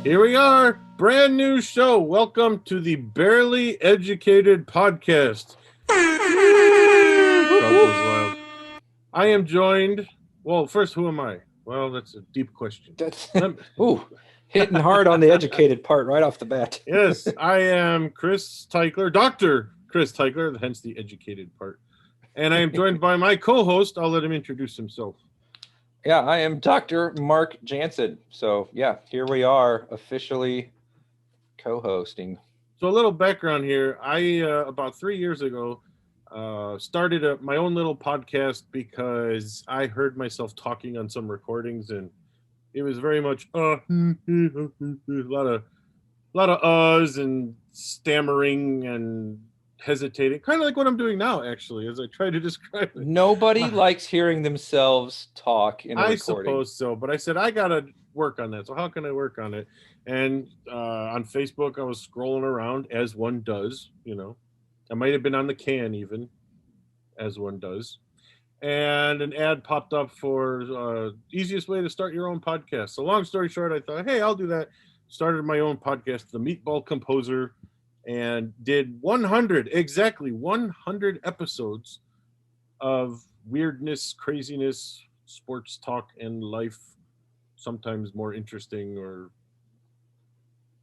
Here we are, brand new show. Welcome to the Barely Educated Podcast. Crowd goes wild. I am joined. Well, first, who am I? Well, that's a deep question. That's hitting hard on the educated part right off the bat. Yes, I am Chris Teichler, Dr. Chris Teichler, hence the educated part. And I am joined by my co-host. I'll let him introduce himself. Yeah, I am Dr. Mark Jansen. So, yeah, here we are officially co-hosting. So a little background here. I, about 3 years ago, started my own little podcast because I heard myself talking on some recordings, and it was very much a lot of uhs and stammering and hesitating, kind of like what I'm doing now, actually, as I try to describe it. Nobody likes hearing themselves talk in a recording. I suppose so, but I said I gotta work on that. So how can I work on it? And on Facebook, I was scrolling around as one does. You know, I might have been on the can even, as one does. And an ad popped up for easiest way to start your own podcast. So long story short, I thought, hey, I'll do that. Started my own podcast, The Meatball Composer, and did 100 episodes of weirdness, craziness, sports talk, and life. Sometimes more interesting,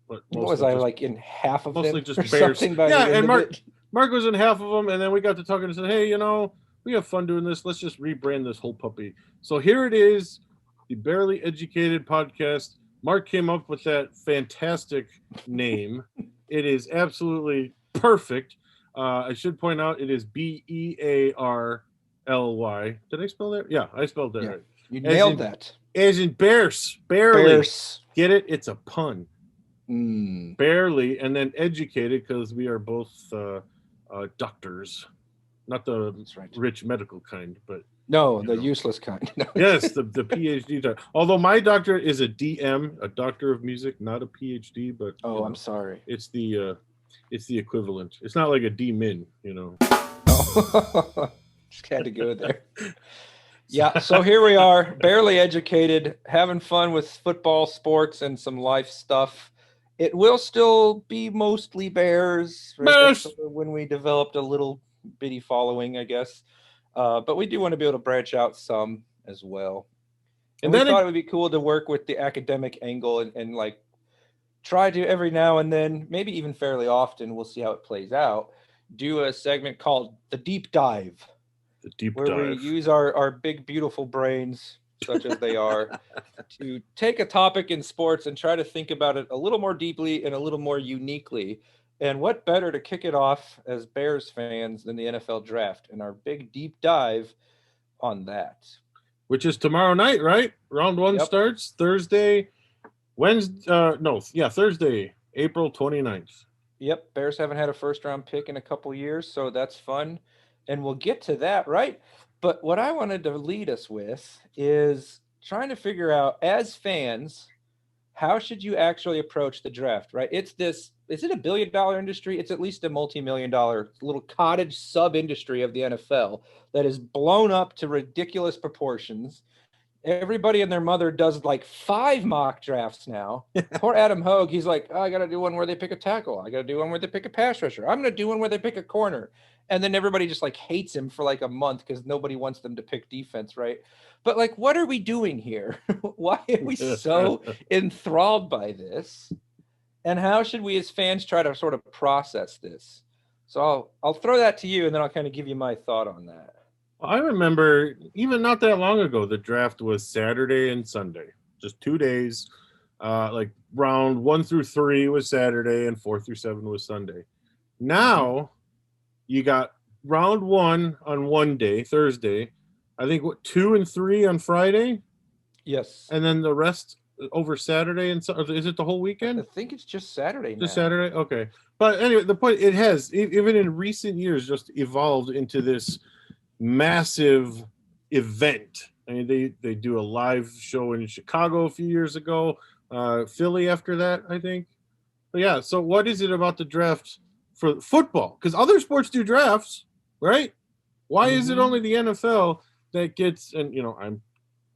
but was I like in half of mostly them? Just bears. Yeah, and Mark was in half of them, and then we got to talking and said, hey, you know, we have fun doing this. Let's just rebrand this whole puppy. So here it is, the Barely Educated Podcast. Mark came up with that fantastic name. It is absolutely perfect. I should point out it is Bearly. Did I spell that? Yeah, I spelled that right. You nailed that. As in bears. Barely. Bears. Get it? It's a pun. Barely, and then educated because we are both doctors. Not the rich medical kind, but the useless kind. No. Yes, the PhD doctor. Although my doctor is a DM, a doctor of music, not a PhD. But I'm sorry. It's the equivalent. It's not like a D-Min, you know. Oh. Just had to go there. Yeah, so here we are, barely educated, having fun with football, sports, and some life stuff. It will still be mostly Bears. Bears. When we developed a little bitty following, I guess. But we do want to be able to branch out some as well. And we thought it would be cool to work with the academic angle and like try to every now and then, maybe even fairly often, we'll see how it plays out, do a segment called The Deep Dive. The Deep Dive. Where we use our big, beautiful brains, such as they are, to take a topic in sports and try to think about it a little more deeply and a little more uniquely. And what better to kick it off as Bears fans than the NFL draft and our big deep dive on that. Which is tomorrow night, right? Round one starts Thursday, Thursday, April 29th. Yep, Bears haven't had a first-round pick in a couple years, so that's fun. And we'll get to that, right? But what I wanted to lead us with is trying to figure out, as fans, how should you actually approach the draft, right? Is it a billion-dollar industry? It's at least a multi-million-dollar little cottage sub-industry of the NFL that is blown up to ridiculous proportions. Everybody and their mother does like 5 mock drafts now. Poor Adam Hogue, he's like, I got to do one where they pick a tackle. I got to do one where they pick a pass rusher. I'm going to do one where they pick a corner. And then everybody just like hates him for like a month because nobody wants them to pick defense, right? But like, what are we doing here? Why are we so enthralled by this? And how should we as fans try to sort of process this? So I'll throw that to you, and then I'll kind of give you my thought on that. I remember even not that long ago, the draft was Saturday and Sunday, just 2 days. Like round 1 through 3 was Saturday and 4 through 7 was Sunday. Now you got round 1 on one day, Thursday. I think 2 and 3 on Friday. Yes. And then the rest over Saturday and is it the whole weekend? I think it's just Saturday now. Just Saturday? Okay. But anyway, the point, it has, even in recent years, just evolved into this massive event. I mean, they do a live show in Chicago a few years ago, Philly after that, I think. But yeah, so what is it about the draft for football? Because other sports do drafts, right? Why is it only the NFL that gets, and you know, I'm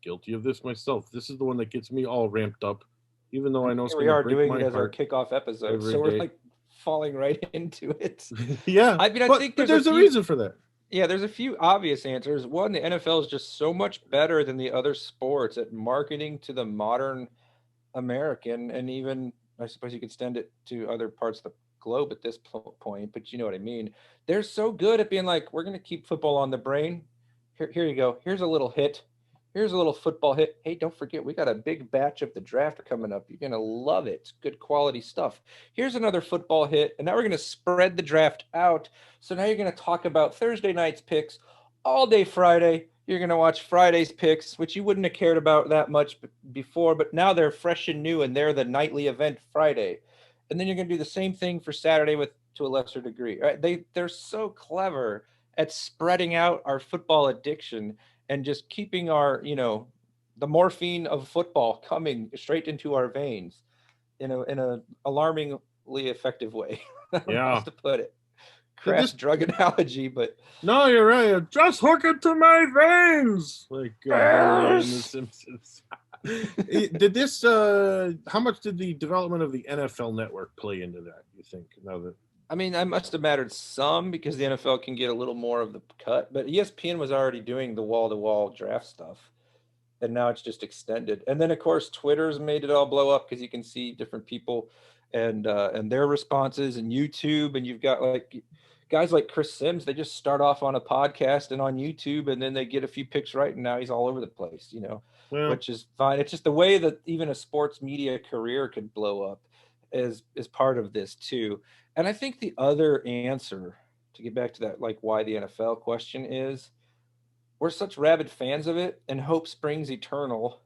guilty of this myself. This is the one that gets me all ramped up. even though And I know it's here we going to are break doing it my as our heart kickoff episode. every So we're day. like falling right into it. Yeah, I mean, I but think there's a reason for that. yeah, there's a few obvious answers. One, the NFL is just so much better than the other sports at marketing to the modern American, and even I suppose you could extend it to other parts of the globe at this point, but you know what I mean. They're so good at being like, we're going to keep football on the brain. Here you go. Here's a little hit. Here's a little football hit. Hey, don't forget, we got a big batch of the draft coming up. You're going to love it. It's good quality stuff. Here's another football hit. And now we're going to spread the draft out. So now you're going to talk about Thursday night's picks all day Friday. You're going to watch Friday's picks, which you wouldn't have cared about that much before, but now they're fresh and new and they're the nightly event Friday. And then you're going to do the same thing for Saturday with to a lesser degree. Right? They're so clever at spreading out our football addiction and just keeping our, the morphine of football coming straight into our veins in a alarmingly effective way. I don't know how else Yeah. to put it. Did Crass this? drug analogy, but No, you're right. Just hook it to my veins, like Barney in The yes. Simpsons. Did this? How much did the development of the NFL Network play into that? You think? Now that I mean, that must have mattered some because the NFL can get a little more of the cut, but ESPN was already doing the wall-to-wall draft stuff, and now it's just extended. And then, of course, Twitter's made it all blow up because you can see different people and their responses, and YouTube, and you've got like guys like Chris Sims. They just start off on a podcast and on YouTube, and then they get a few picks right, and now he's all over the place. well, Which is fine. It's just the way that even a sports media career could blow up is part of this too. And I think the other answer to get back to that, like why the NFL question is, we're such rabid fans of it, and hope springs eternal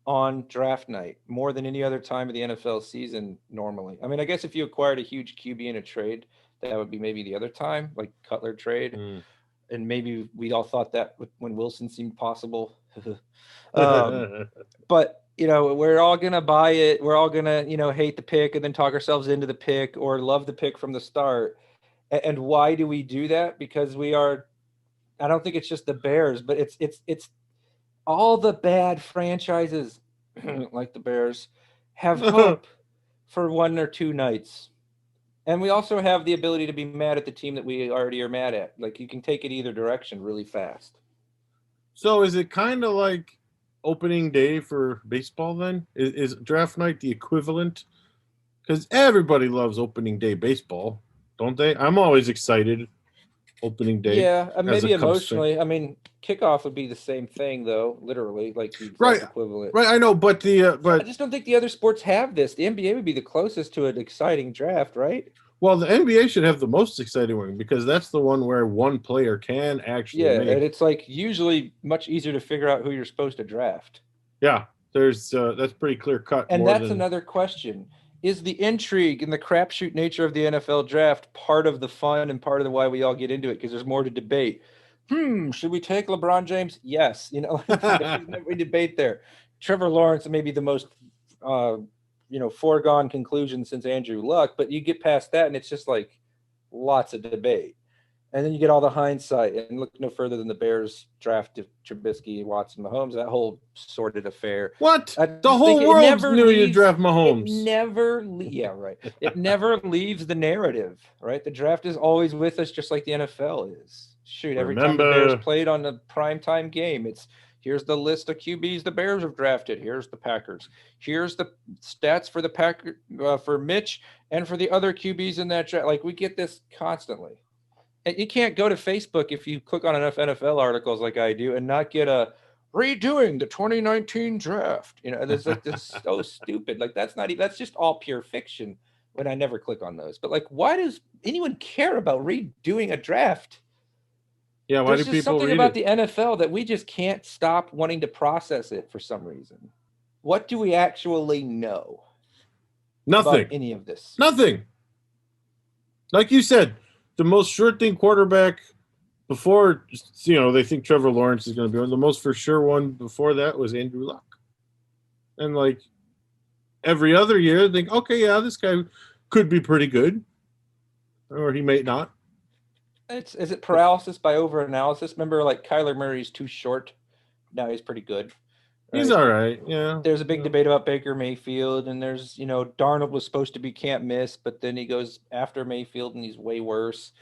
on draft night more than any other time of the NFL season normally. I mean, I guess if you acquired a huge QB in a trade, that would be maybe the other time, like Cutler trade. mm. And maybe we all thought that when Wilson seemed possible. um, but we're all gonna buy it. We're all gonna hate the pick and then talk ourselves into the pick or love the pick from the start. And why do we do that? Because we are. I don't think it's just the Bears, but it's all the bad franchises like the Bears have hope for one or two nights. And we also have the ability to be mad at the team that we already are mad at. Like you can take it either direction really fast. So is it kind of like opening day for baseball then? Is draft night the equivalent? Because everybody loves opening day baseball, don't they? I'm always excited opening day Yeah, as a maybe Cubs fan. emotionally. I mean, kickoff would be the same thing, though, literally, like the Right, exact equivalent. right. I know, but I just don't think the other sports have this. The NBA would be the closest to an exciting draft, right? well, the NBA should have the most exciting one because that's the one where one player can actually Yeah, and make. it's like usually much easier to figure out who you're supposed to draft. Yeah, there's that's pretty clear cut And more that's than. another question. Is the intrigue and the crapshoot nature of the NFL draft part of the fun and part of the why we all get into it? Because there's more to debate. Should we take LeBron James? Yes. There's no debate there. Trevor Lawrence may be the most, foregone conclusion since Andrew Luck, but you get past that and it's just like lots of debate. And then you get all the hindsight and look no further than the Bears draft of Trubisky, Watson, Mahomes, that whole sordid affair. What? I The just think whole it world never knew you leaves. draft Mahomes. Yeah, right. It never leaves the narrative, right? The draft is always with us, just like the NFL is. Shoot, every time the Bears Remember, played on a primetime game, it's here's the list of QBs the Bears have drafted. Here's the Packers. Here's the stats for the Packer for Mitch and for the other QBs in that draft. Like we get this constantly. And you can't go to Facebook if you click on enough NFL articles like I do and not get a redoing the 2019 draft. That's so stupid. Like that's just all pure fiction when I never click on those. But like, why does anyone care about redoing a draft? yeah, why do There's just people something read about it? the NFL that we just can't stop wanting to process it for some reason. What do we actually know about Nothing. any of this? Nothing. Like you said, the most sure thing quarterback before, they think Trevor Lawrence is going to be one. The most for sure one before that was Andrew Luck. And like every other year, think, okay, yeah, this guy could be pretty good, or he may not. Is it paralysis by overanalysis? Remember, like Kyler Murray's too short. Now he's pretty good. He's right? all right. Yeah. There's a big Yeah. debate about Baker Mayfield, and there's, Darnold was supposed to be can't miss, but then he goes after Mayfield and he's way worse.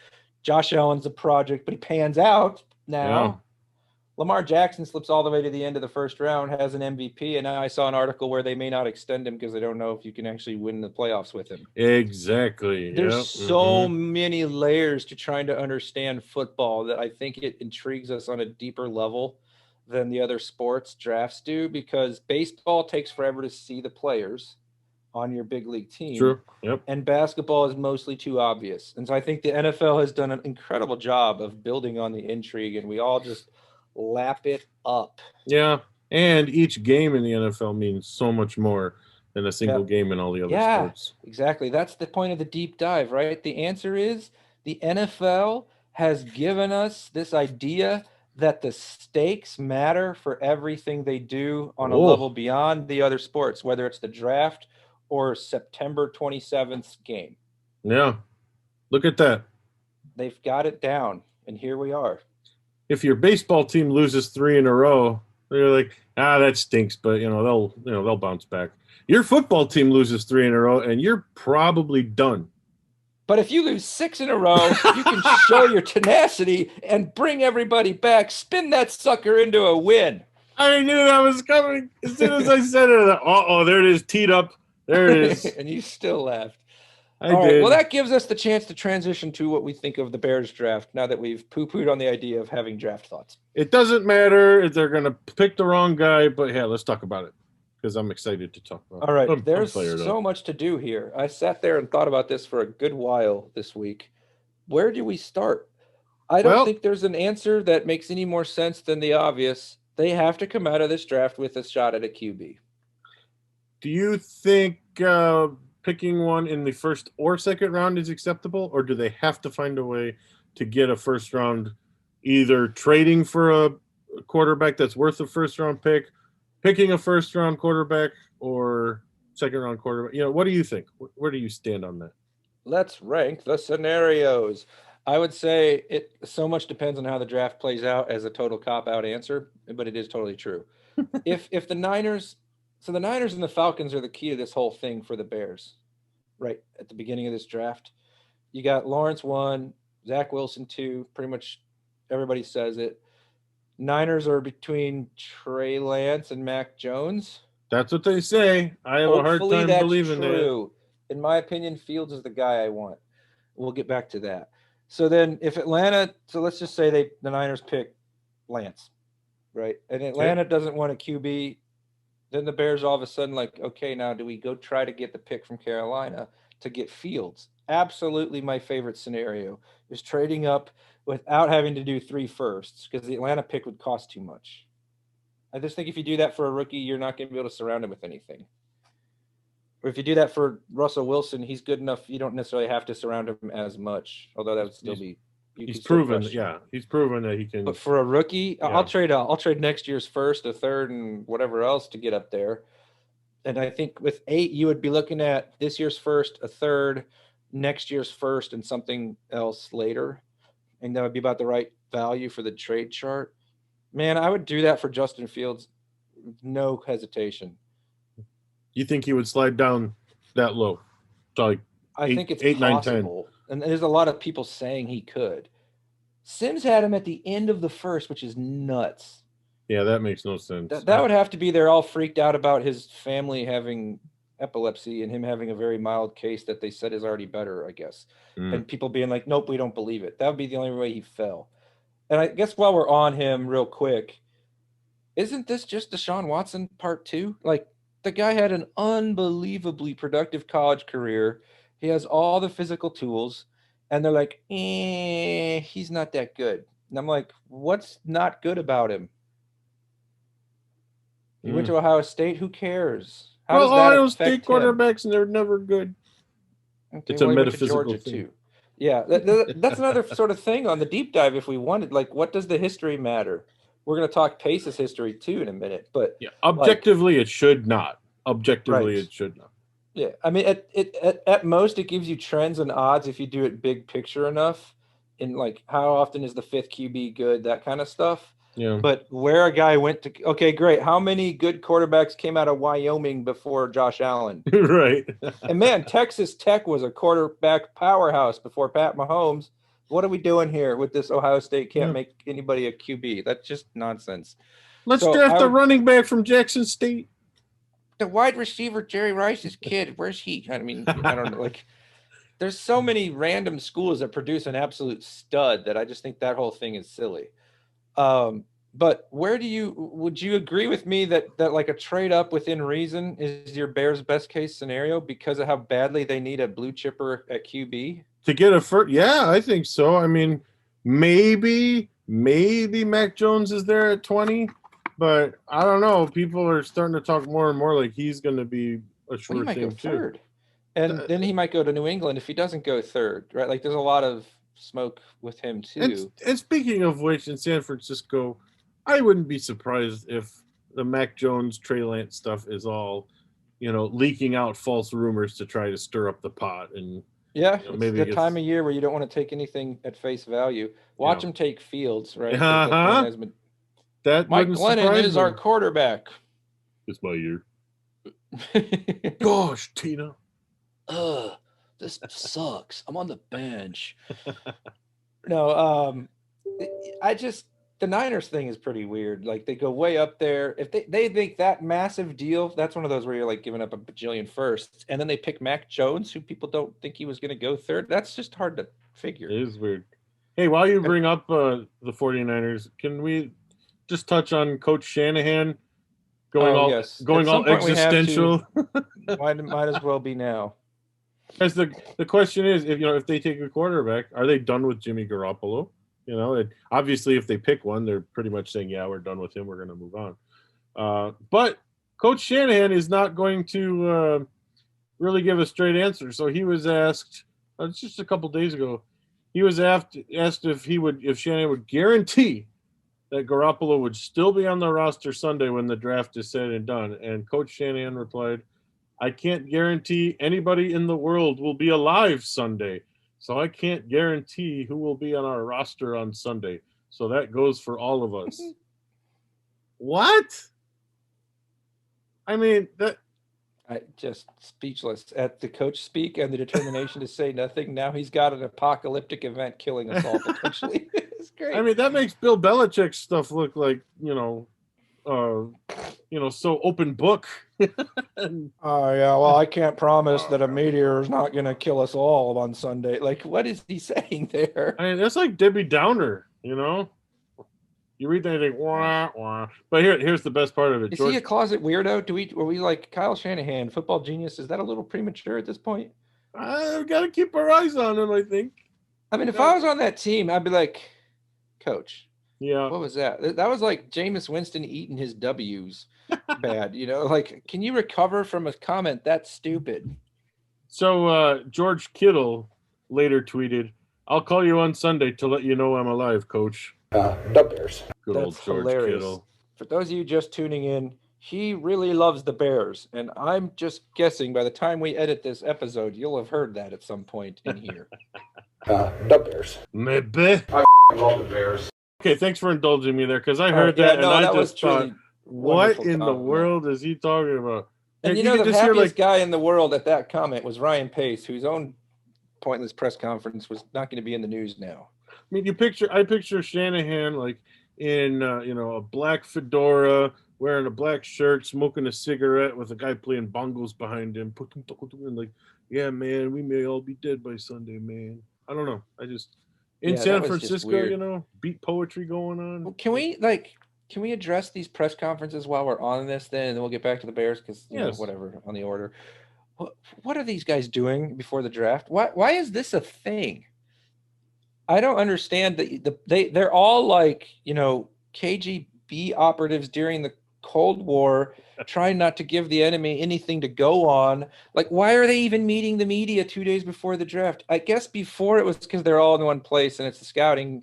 Josh Allen's a project, but he pans out Yeah. now. Lamar Jackson slips all the way to the end of the first round, has an MVP, and now I saw an article where they may not extend him because they don't know if you can actually win the playoffs with him. Exactly. There's Yep. so many layers to trying to understand football that I think it intrigues us on a deeper level than the other sports drafts do, because baseball takes forever to see the players on your big league team, True. Yep. and basketball is mostly too obvious. And so I think the NFL has done an incredible job of building on the intrigue, and we all just lap it up. Yeah. And each game in the NFL means so much more than a single Yep. game in all the other Yeah, sports. exactly. That's the point of the deep dive, right? The answer is the NFL has given us this idea that the stakes matter for everything they do on a level Oh, beyond the other sports, whether it's the draft or September 27th game. yeah. Look at that. They've got it down, and here we are. If your baseball team loses 3 in a row, they're like, that stinks, but they'll bounce back. Your football team loses 3 in a row, and you're probably done. But if you lose 6 in a row, you can show your tenacity and bring everybody back. Spin that sucker into a win. I knew that was coming as soon as I said it. There it is, teed up. There it is. And you still laughed. I All right. did. Well, that gives us the chance to transition to what we think of the Bears draft now that we've poo-pooed on the idea of having draft thoughts. It doesn't matter if they're going to pick the wrong guy, but yeah, let's talk about it because I'm excited to talk about it. All right. I'm There's fired so up. much to do here. I sat there and thought about this for a good while this week. Where do we start? I don't Well, think there's an answer that makes any more sense than the obvious. They have to come out of this draft with a shot at a QB. do you think picking one in the first or second round is acceptable, or do they have to find a way to get a first round, either trading for a quarterback that's worth a first round pick, picking a first round quarterback, or second round quarterback? What do you think? Where do you stand on that? Let's rank the scenarios. I would say it so much depends on how the draft plays out as a total cop out answer, but it is totally true. If the Niners, so the Niners and the Falcons are the key to this whole thing for the Bears, right at the beginning of this draft. You got Lawrence 1, Zach Wilson 2, pretty much everybody says it. Niners are between Trey Lance and Mac Jones. That's what they say. I have a hard Hopefully time that's believing that. true. In my opinion, Fields is the guy I want. We'll get back to that. So then if Atlanta, so let's just say the Niners pick Lance, right? And Atlanta doesn't want a QB, then the Bears all of a sudden like, okay, now do we go try to get the pick from Carolina to get Fields? Absolutely my favorite scenario is trading up without having to do 3 firsts, because the Atlanta pick would cost too much. I just think if you do that for a rookie, you're not going to be able to surround him with anything. Or if you do that for Russell Wilson, he's good enough. You don't necessarily have to surround him as much, although that would still be. He's proven, he's proven that he can. But for a rookie, yeah. I'll trade next year's first, a third, and whatever else to get up there. And I think with 8, you would be looking at this year's first, a third, next year's first, and something else later. And that would be about the right value for the trade chart. Man, I would do that for Justin Fields, no hesitation. You think he would slide down that low? To like I think it's 8, possible. 9, 10. And there's a lot of people saying he could. Sims had him at the end of the first, which is nuts. Yeah, that makes no sense. That would have to be they're all freaked out about his family having epilepsy and him having a very mild case that they said is already better, I guess. And people being like, nope, we don't believe it. That would be the only way he fell. And I guess while we're on him real quick, isn't this just Deshaun Watson part 2? Like, the guy had an unbelievably productive college career. He has all the physical tools, and they're like, he's not that good. And I'm like, what's not good about him? He went to Ohio State. Who cares? How does that Ohio State quarterbacks, and they're never good. Okay, it's a metaphysical thing. Too. Yeah, that's another sort of thing on the deep dive if we wanted. Like, what does the history matter? We're going to talk Pace's history too in a minute, but yeah, objectively, it should not. Objectively, it should not. Yeah, I mean, at most, it gives you trends and odds if you do it big picture enough. In like, how often is the 5th QB good? That kind of stuff. Yeah. But where a guy went to, okay, great. How many good quarterbacks came out of Wyoming before Josh Allen? Right. And man, Texas Tech was a quarterback powerhouse before Pat Mahomes. What are we doing here with this Ohio State can't Yeah. make anybody a QB? That's just nonsense. Let's So draft I a would, running back from Jackson State. the wide receiver Jerry Rice's kid, where's he? I mean, I don't know. Like, there's so many random schools that produce an absolute stud that I just think that whole thing is silly. But would you agree with me that like a trade up within reason is your Bears' best case scenario because of how badly they need a blue chipper at QB? To get a first, yeah, I think so. I mean, maybe Mac Jones is there at 20, but I don't know. People are starting to talk more and more like he's going to be a Well, he sure might go thing too. third, and then he might go to New England if he doesn't go third, right? Like, there's a lot of smoke with him too. And speaking of which, in San Francisco, I wouldn't be surprised if the Mac Jones Trey Lance stuff is all, leaking out false rumors to try to stir up the pot and Yeah, it's maybe the it gets time of year where you don't want to take anything at face value. Watch him take Fields, right? Because that one uh-huh. has been. That Mike wouldn't Glennon surprise is me. our quarterback. It's my year. Gosh, Tina. Ugh, this sucks. I'm on the bench. No, I just the Niners thing is pretty weird. Like they go way up there. If they make that massive deal, that's one of those where you're like giving up a bajillion firsts, and then they pick Mac Jones, who people don't think he was going to go third. That's just hard to figure. It is weird. Hey, while you And, bring up the 49ers, can we just touch on Coach Shanahan going oh all yes, at going some all point we have existential? to. Might as well be now. Because the question is, if they take a quarterback, are they done with Jimmy Garoppolo? Obviously, if they pick one, they're pretty much saying, "Yeah, we're done with him. We're going to move on." But Coach Shanahan is not going to really give a straight answer. So he was asked just a couple days ago. He was asked if Shanahan would guarantee that Garoppolo would still be on the roster Sunday when the draft is said and done. And Coach Shanahan replied, I can't guarantee anybody in the world will be alive Sunday. So I can't guarantee who will be on our roster on Sunday. So that goes for all of us. What? I mean, I just speechless at the coach speak and the determination to say nothing. Now he's got an apocalyptic event killing us all potentially. It's great. I mean, that makes Bill Belichick's stuff look like, so open book. Oh yeah, well, I can't promise that a meteor is not going to kill us all on Sunday. Like, what is he saying there? I mean, that's like Debbie Downer, You read that and think, wah, wah. But here's the best part of it. Is he a closet weirdo? Are we like Kyle Shanahan, football genius? Is that a little premature at this point? I've got to keep our eyes on him, I think. I mean, if I was on that team, I'd be like, Coach, yeah, what was that? That was like Jameis Winston eating his W's bad, like, can you recover from a comment that stupid? So George Kittle later tweeted, I'll call you on Sunday to let you know I'm alive, Coach. The Bears. Good That's old George hilarious. Kittle. For those of you just tuning in, he really loves the Bears. And I'm just guessing by the time we edit this episode, you'll have heard that at some point in here. The Bears. Maybe. I love the Bears. Okay, thanks for indulging me there, because I heard that and I just thought, what in the world is he talking about? And the happiest guy in the world at that comment was Ryan Pace, whose own pointless press conference was not going to be in the news now. I mean, I picture Shanahan like in a black fedora, wearing a black shirt, smoking a cigarette with a guy playing bongos behind him, and like, yeah, man, we may all be dead by Sunday, man. I don't know. I just San Francisco, beat poetry going on. Well, can we address these press conferences while we're on this then, and then we'll get back to the Bears because whatever on the order. What are these guys doing before the draft? Why is this a thing? I don't understand that they're all like, KGB operatives during the Cold War, trying not to give the enemy anything to go on. Like, why are they even meeting the media 2 days before the draft? I guess before it was because they're all in one place and it's the scouting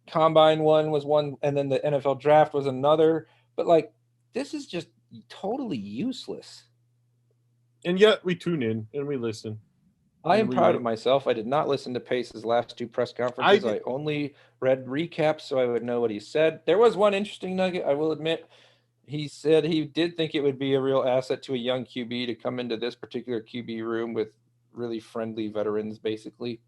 combine was one, and then the NFL draft was another. But like, this is just totally useless. And yet we tune in and we listen. I am we proud were- of myself. I did not listen to Pace's last two press conferences. I only read recaps so I would know what he said. There was one interesting nugget, I will admit. He said he did think it would be a real asset to a young QB to come into this particular QB room with really friendly veterans, basically,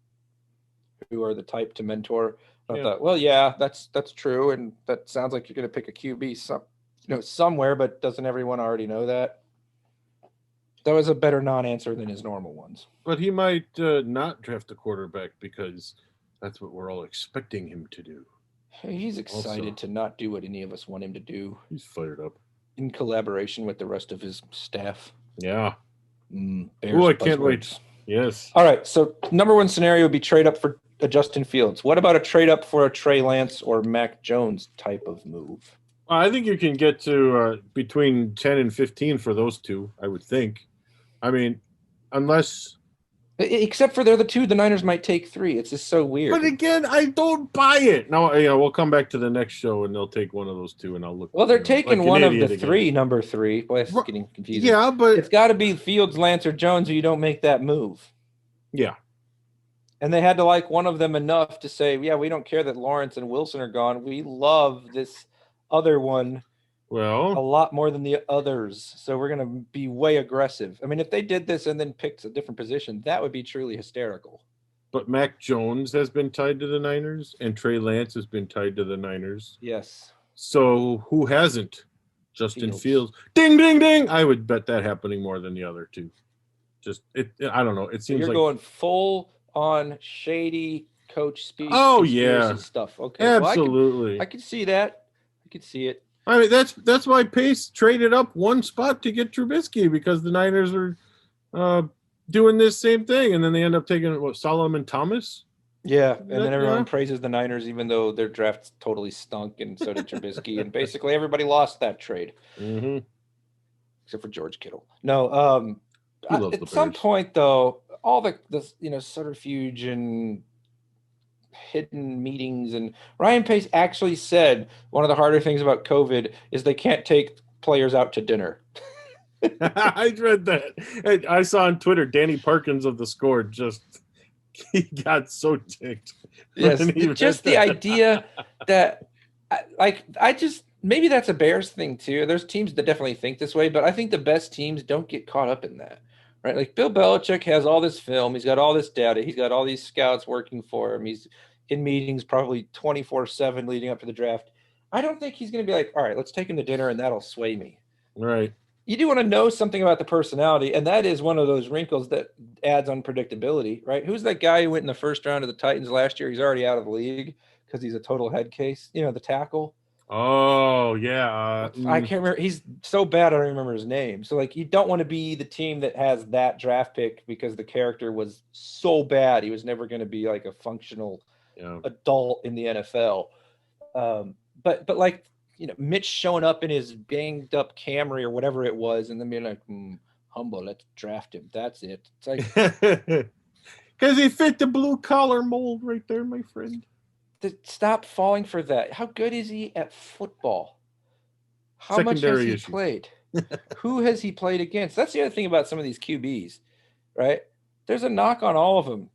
who are the type to mentor. I thought, well, yeah, that's true, and that sounds like you're going to pick a QB somewhere, but doesn't everyone already know that? That was a better non-answer than his normal ones. But he might not draft a quarterback because that's what we're all expecting him to do. He's excited to not do what any of us want him to do. He's fired up. In collaboration with the rest of his staff. Yeah. Oh, I can't wait. Yes. All right. So number one scenario would be trade up for a Justin Fields. What about a trade up for a Trey Lance or Mac Jones type of move? I think you can get to between 10 and 15 for those two, I would think. I mean, unless... Except for they're the two, the Niners might take 3. It's just so weird. But again, I don't buy it. No, we'll come back to the next show and they'll take one of those two and I'll look. Well, they're taking like one of the again. 3, number 3. Boy, it's getting confusing. Yeah, but it's got to be Fields, Lance, or Jones, or you don't make that move. Yeah. And they had to like one of them enough to say, yeah, we don't care that Lawrence and Wilson are gone. We love this other one. Well, a lot more than the others. So we're going to be way aggressive. I mean, if they did this and then picked a different position, that would be truly hysterical. But Mac Jones has been tied to the Niners and Trey Lance has been tied to the Niners. Yes. So who hasn't? Justin Fields. Ding, ding, ding. I would bet that happening more than the other two. I don't know. It seems you're like going full on shady coach speak. Oh, yeah. Stuff. Okay. Absolutely. Well, I can see that. I can see it. I mean, that's why Pace traded up one spot to get Trubisky because the Niners are doing this same thing, and then they end up taking Solomon Thomas. Yeah, and then everyone praises the Niners, even though their draft totally stunk, and so did Trubisky, and basically everybody lost that trade, except for George Kittle. No, at some point though, all the subterfuge and hidden meetings, and Ryan Pace actually said one of the harder things about COVID is they can't take players out to dinner. I read that. I saw on Twitter Danny Parkins of the Score he got so ticked. Yes, just the idea that maybe that's a Bears thing too. There's teams that definitely think this way, but I think the best teams don't get caught up in that. Right? Like Bill Belichick has all this film, he's got all this data, he's got all these scouts working for him, he's in meetings probably 24/7 leading up to the draft. I don't think he's going to be like, all right, let's take him to dinner and that'll sway me. Right. You do want to know something about the personality, and that is one of those wrinkles that adds unpredictability, right? Who's that guy who went in the first round of the Titans last year? He's already out of the league because he's a total head case. The tackle. Oh, yeah. I can't remember. He's so bad, I don't remember his name. So, you don't want to be the team that has that draft pick because the character was so bad. He was never going to be like a functional adult in the NFL. But Mitch showing up in his banged up Camry or whatever it was, and then being like, humble, let's draft him. That's it. It's like, because he fit the blue collar mold right there, my friend. Stop falling for that. How good is he at football? How much has he played? Who has he played against? That's the other thing about some of these QBs, right? There's a knock on all of them,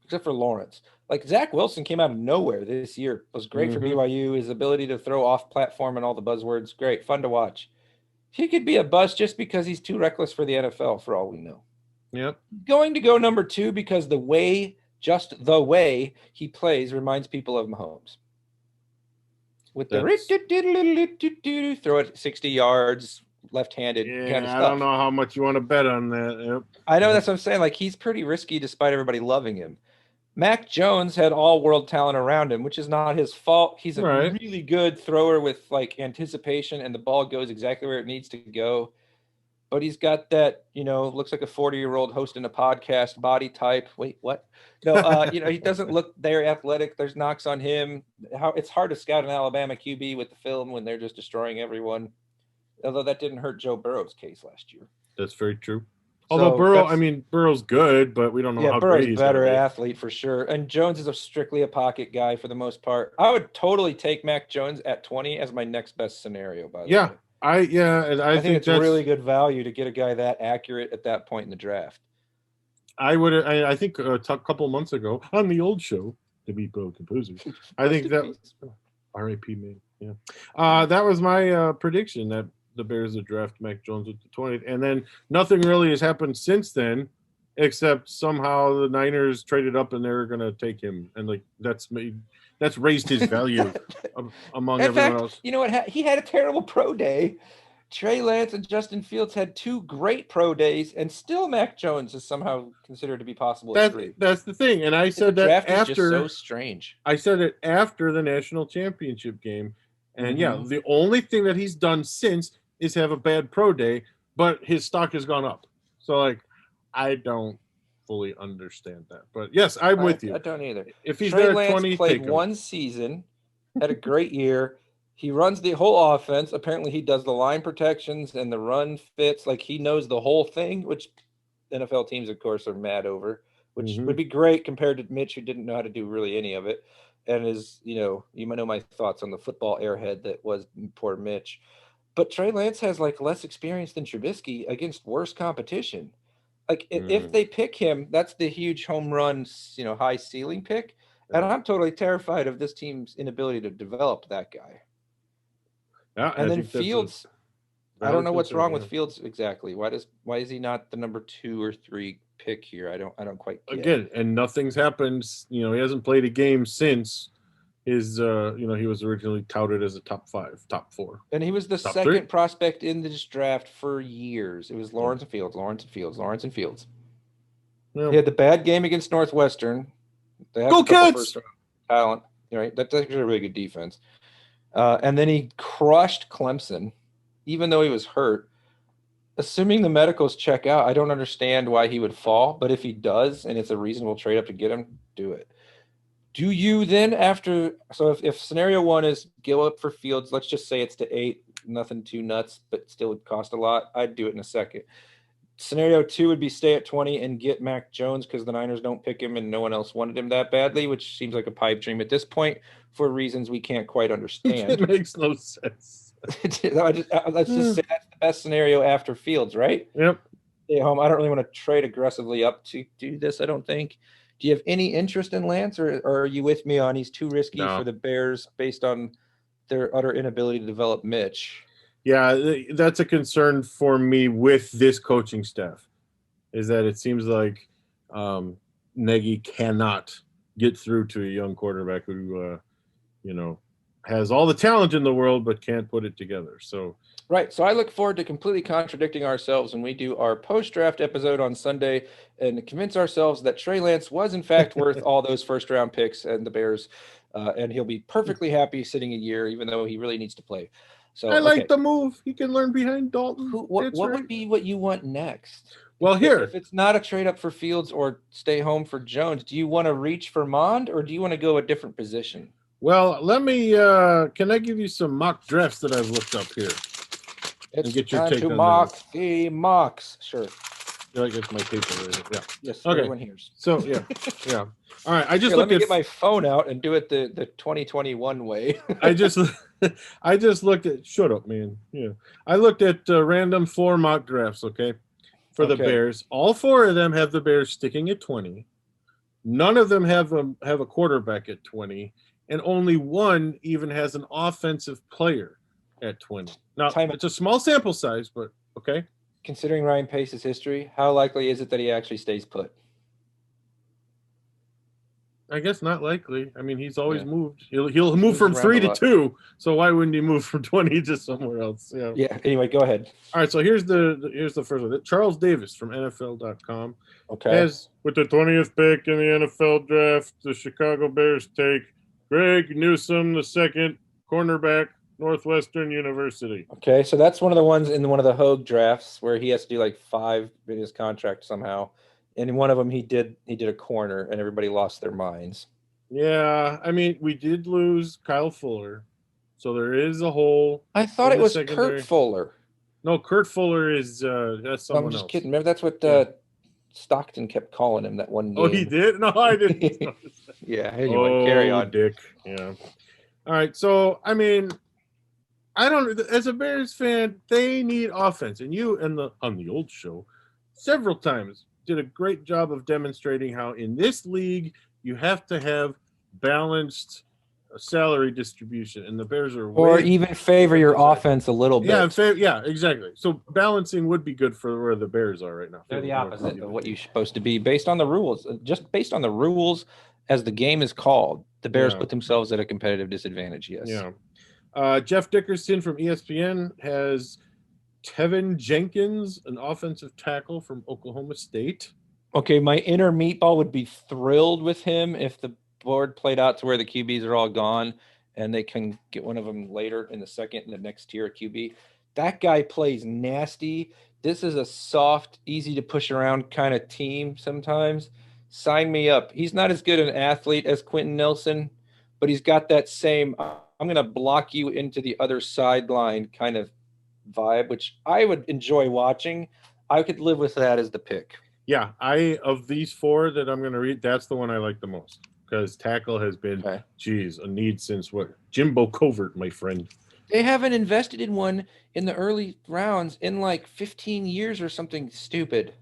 except for Lawrence. Like Zach Wilson came out of nowhere this year. It was great for BYU. His ability to throw off platform and all the buzzwords, great, fun to watch. He could be a bust just because he's too reckless for the NFL, for all we know. Yep. Going to go number 2 because the way he plays reminds people of Mahomes. With the throw it 60 yards, left-handed kind of stuff. I don't know how much you want to bet on that. Yep. I know, that's what I'm saying. Like, he's pretty risky despite everybody loving him. Mac Jones had all world talent around him, which is not his fault. He's a really good thrower with anticipation, and the ball goes exactly where it needs to go. But he's got that, looks like a 40-year-old hosting a podcast body type. Wait, what? No, he doesn't look very athletic. There's knocks on him. It's hard to scout an Alabama QB with the film when they're just destroying everyone. Although that didn't hurt Joe Burrow's case last year. That's very true. Although Burrow's good, but we don't know how Burrow's great he's better athlete for sure. And Jones is strictly a pocket guy for the most part. I would totally take Mac Jones at 20 as my next best scenario, by the way. I think it's really good value to get a guy that accurate at that point in the draft. I think a couple months ago on the old show, to be pro composer, I think that R.I.P. man. Yeah, that was my prediction that the Bears would draft Mac Jones with the 20th, and then nothing really has happened since then, except somehow the Niners traded up and they're gonna take him, and like that's raised his value among In everyone fact, else. you know what? He had a terrible pro day. Trey Lance and Justin Fields had 2 great pro days, and still Mac Jones is somehow considered to be possible at 3. That's the thing, and I The said that draft is just so after strange. I said it after the national championship game. And yeah, Mhm. the only thing that he's done since is have a bad pro day, but his stock has gone up. So like I don't fully understand that. But yes, I'm with you. I don't either. If he's Trey there at Lance 20, played take him. 1 season, had a great year. He runs the whole offense. Apparently, he does the line protections and the run fits. Like he knows the whole thing, which NFL teams, of course, are mad over. Which would be great compared to Mitch, who didn't know how to do really any of it, and is you might know my thoughts on the football airhead that was poor Mitch. But Trey Lance has like less experience than Trubisky against worse competition. Like if they pick him, that's the huge home run, high ceiling pick. And Yeah. I'm totally terrified of this team's inability to develop that guy. Yeah, And I then think that's a Fields, I don't valid know what's concern, wrong yeah. with Fields exactly. Why is he not the number 2 or 3 pick here? I don't quite get. Again, and nothing's happened. He hasn't played a game since his he was originally touted as a top 5, top 4. And he was the Top second 3? prospect in this draft for years. It was Lawrence and Fields, Lawrence and Fields, Lawrence and Fields. Yeah. He had the bad game against Northwestern. They have Go a couple Cats! first round talent, right? That's actually a really good defense. And then he crushed Clemson, even though he was hurt. Assuming the medicals check out, I don't understand why he would fall, but if he does, and it's a reasonable trade up to get him, do it. Do you then if scenario 1 is go up for Fields, let's just say it's to 8, nothing too nuts, but still would cost a lot. I'd do it in a second. Scenario 2 would be stay at 20 and get Mac Jones because the Niners don't pick him and no one else wanted him that badly, which seems like a pipe dream at this point for reasons we can't quite understand. It makes no sense. Let's just say that's the best scenario after Fields, right? Yep. Stay home. I don't really want to trade aggressively up to do this, I don't think. Do you have any interest in Lance, or are you with me on he's too risky for the Bears based on their utter inability to develop Mitch? Yeah, that's a concern for me with this coaching staff, is that it seems like Nagy cannot get through to a young quarterback who, has all the talent in the world but can't put it together. So right. So I look forward to completely contradicting ourselves when we do our post-draft episode on Sunday and convince ourselves that Trey Lance was in fact worth all those first-round picks and the Bears, and he'll be perfectly happy sitting a year, even though he really needs to play. So I like the move. He can learn behind Dalton. What would be what you want next? Well, if it's not a trade up for Fields or stay home for Jones, do you want to reach for Mond or do you want to go a different position? Well, let me. Can I give you some mock drafts that I've looked up here? It's get your time take to on mock that. the mocks. Sure. I guess my paper right here. Yeah. Yes. Okay. Everyone hears. So yeah. All right. I just Here, let looked me at get my phone out and do it the 2021 way. I just looked at. Shut up, man. Yeah. I looked at random 4 mock drafts. Okay. For the Bears, all 4 of them have the Bears sticking at 20. None of them have a quarterback at 20, and only one even has an offensive player at 20. Now it's a small sample size, but okay. Considering Ryan Pace's history, how likely is it that he actually stays put? I guess not likely. I mean, he's always moved. He'll move from 3 to 2. So why wouldn't he move from 20 to somewhere else? Yeah. Yeah. Anyway, go ahead. All right. So here's the first one. Charles Davis from NFL.com. Okay. Has with the 20th pick in the NFL draft, the Chicago Bears take Greg Newsome, the second cornerback, Northwestern University. Okay, so that's one of the ones in one of the Hogue drafts where he has to do like 5 in his contract somehow. And in one of them, he did a corner, and everybody lost their minds. Yeah, I mean, we did lose Kyle Fuller, so there is a hole. I thought it was secondary. Kurt Fuller. No, Kurt Fuller is that's someone else. I'm just kidding. Remember, that's what Stockton kept calling him that one game. Oh, he did? No, I didn't. Yeah. Anyway, carry on, Dick. Yeah. All right. So, I mean, I don't. As a Bears fan, they need offense, and you on the old show several times did a great job of demonstrating how in this league you have to have balanced salary distribution, and the Bears are Or way even favor your offense a little bit. yeah, exactly. So balancing would be good for where the Bears are right now. They're the opposite of what you're supposed to be based on the rules. Just based on the rules as the game is called, the Bears put themselves at a competitive disadvantage, yes. Yeah. Jeff Dickerson from ESPN has Tevin Jenkins, an offensive tackle from Oklahoma State. Okay, my inner meatball would be thrilled with him if the board played out to where the QBs are all gone and they can get one of them later in the second and the next tier of QB. That guy plays nasty. This is a soft, easy to push around kind of team sometimes. Sign me up. He's not as good an athlete as Quentin Nelson, but he's got that same I'm going to block you into the other sideline kind of vibe, which I would enjoy watching. I could live with that as the pick. Yeah, of these four that I'm going to read, that's the one I like the most because tackle has been, a need since what? Jimbo Covert, my friend. They haven't invested in one in the early rounds in like 15 years or something stupid.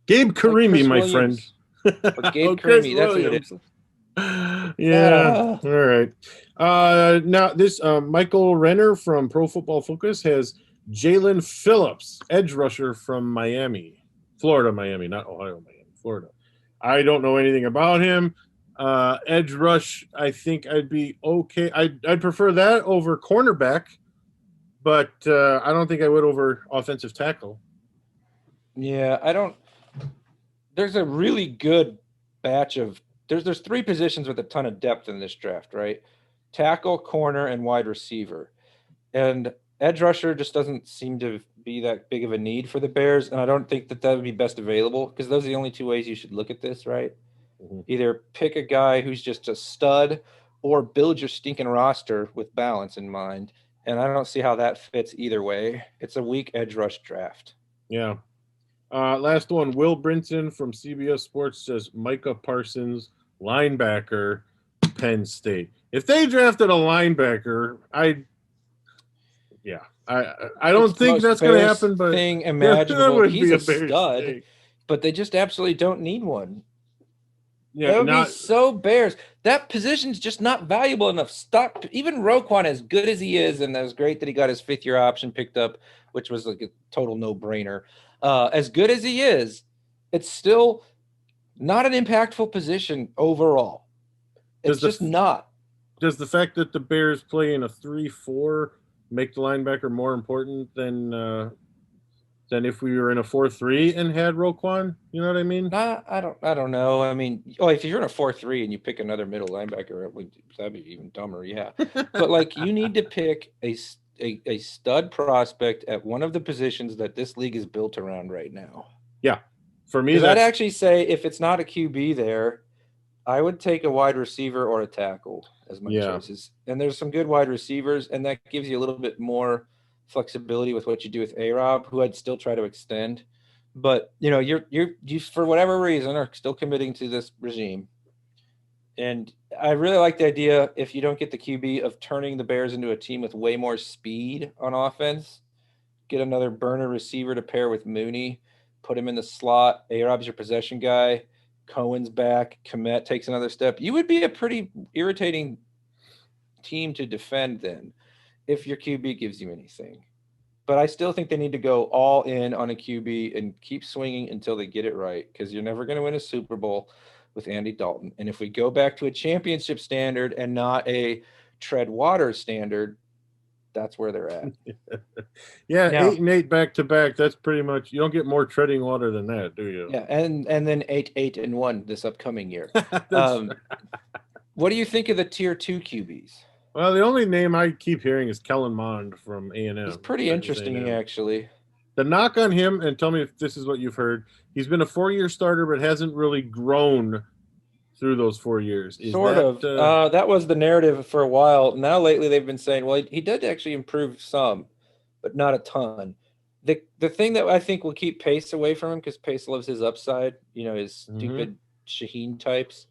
Gabe Carimi, like my friend. Or Gabe Carimi, that's what it is. Yeah. All right. Now this Michael Renner from Pro Football Focus has Jalen Phillips, edge rusher from Florida, Miami, not Ohio, Miami, Florida. I don't know anything about him. Edge rush, I think I'd be okay. I'd prefer that over cornerback, but I don't think I would over offensive tackle. Yeah, I don't. There's a really good batch of there's three positions with a ton of depth in this draft, right? Tackle, corner, and wide receiver. And edge rusher just doesn't seem to be that big of a need for the Bears, and I don't think that would be best available because those are the only two ways you should look at this, right? Mm-hmm. Either pick a guy who's just a stud or build your stinking roster with balance in mind, and I don't see how that fits either way. It's a weak edge rush draft. Yeah. Last one, Will Brinson from CBS Sports says Micah Parsons, linebacker, Penn State. If they drafted a linebacker, I don't think that's going to happen, but thing imaginable. He's a stud, mistake. But they just absolutely don't need one. Yeah, that would be so Bears. That position's just not valuable enough. Stop. Even Roquan, as good as he is, and that was great that he got his fifth-year option picked up, which was like a total no-brainer. As good as he is, it's still not an impactful position overall. It's just not. Does the fact that the Bears play in a 3-4 make the linebacker more important than if we were in a 4-3 and had Roquan? You know what I mean? I don't know. I mean, if you're in a 4-3 and you pick another middle linebacker, that'd be even dumber. Yeah, but like you need to pick a stud prospect at one of the positions that this league is built around right now. Yeah, for me, I'd actually say if it's not a QB there, I would take a wide receiver or a tackle as my choices. And there's some good wide receivers, and that gives you a little bit more flexibility with what you do with A-Rob, who I'd still try to extend. But, you for whatever reason are still committing to this regime. And I really like the idea, if you don't get the QB, of turning the Bears into a team with way more speed on offense. Get another burner receiver to pair with Mooney. Put him in the slot. A-Rob's your possession guy. Cohen's back. Kmet takes another step. You would be a pretty irritating team to defend then if your QB gives you anything. But I still think they need to go all in on a QB and keep swinging until they get it right, because you're never going to win a Super Bowl with Andy Dalton. And if we go back to a championship standard and not a tread water standard, that's where they're at. Yeah, now, 8-8 back-to-back. That's pretty much, you don't get more treading water than that, do you? Yeah, and then 8-1 this upcoming year. What do you think of the tier 2 QBs? Well, the only name I keep hearing is Kellen Mond from A&M. He's pretty interesting, actually. The knock on him, and tell me if this is what you've heard, he's been a 4-year starter but hasn't really grown through those 4 years. Sort of. That was the narrative for a while. Now lately they've been saying, well, he did actually improve some, but not a ton. The thing that I think will keep Pace away from him, because Pace loves his upside, his stupid Shaheen types,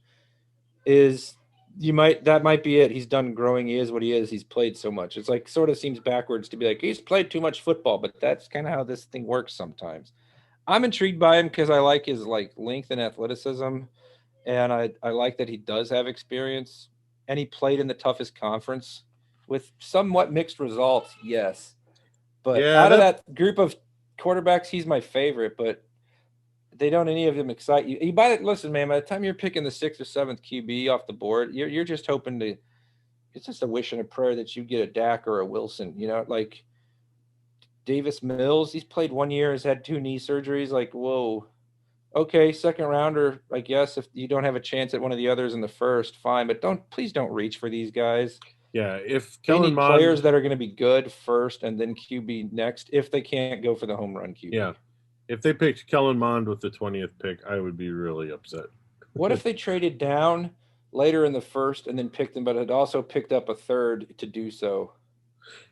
is that might be it. He's done growing. He is what he is. He's played so much. It's like sort of seems backwards to be like, he's played too much football, but that's kind of how this thing works sometimes. I'm intrigued by him because I like his like length and athleticism, and I like that he does have experience, and he played in the toughest conference with somewhat mixed results. Yes, but Yeah, out of that that group of quarterbacks, he's my favorite. But they don't any of them excite you. Listen, man. By the time you're picking the sixth or seventh QB off the board, you're just hoping to. It's just a wish and a prayer that you get a Dak or a Wilson. You know, like Davis Mills. He's played 1 year, has had 2 knee surgeries. Like, whoa. Okay, second rounder, I guess. If you don't have a chance at one of the others in the first, fine. But please don't reach for these guys. yeah. If They Kellen need Mond, players that are going to be good first and then QB next if they can't go for the home run QB. yeah, if they picked Kellen Mond with the 20th pick, I would be really upset. What if they traded down later in the first and then picked him, but had also picked up a third to do so?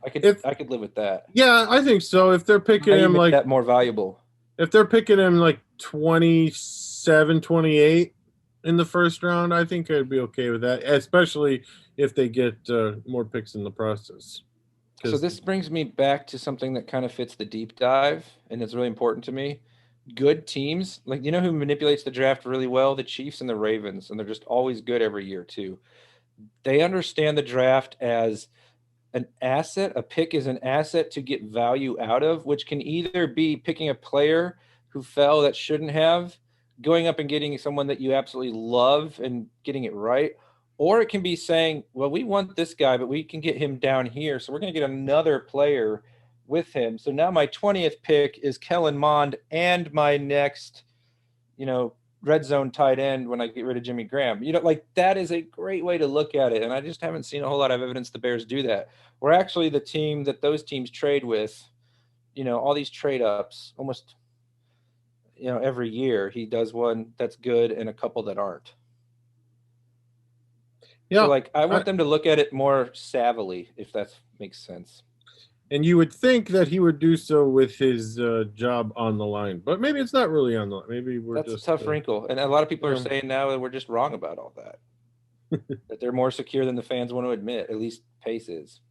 If I could live with that. Yeah, I think so. If they're picking Now you him make like that more valuable. if they're picking him like 27, 28 in the first round, I think I'd be okay with that, especially if they get more picks in the process. So this brings me back to something that kind of fits the deep dive, and it's really important to me. Good teams, like you know who manipulates the draft really well? The Chiefs and the Ravens, and they're just always good every year too. They understand the draft as an asset. A pick is an asset to get value out of, which can either be picking a player who fell that shouldn't have, going up and getting someone that you absolutely love and getting it right, or it can be saying, well, we want this guy, but we can get him down here. So we're going to get another player with him. So now my 20th pick is Kellen Mond and my next, red zone tight end when I get rid of Jimmy Graham. Like that is a great way to look at it. And I just haven't seen a whole lot of evidence the Bears do that. We're actually the team that those teams trade with, all these trade ups almost, every year he does one that's good and a couple that aren't. Yeah, so like I want them to look at it more savvily, if that makes sense. and you would think that he would do so with his job on the line, but maybe it's not really on the line. Maybe That's just a tough wrinkle, and a lot of people are yeah. saying now that we're just wrong about all that. That they're more secure than the fans want to admit. At least Pace is.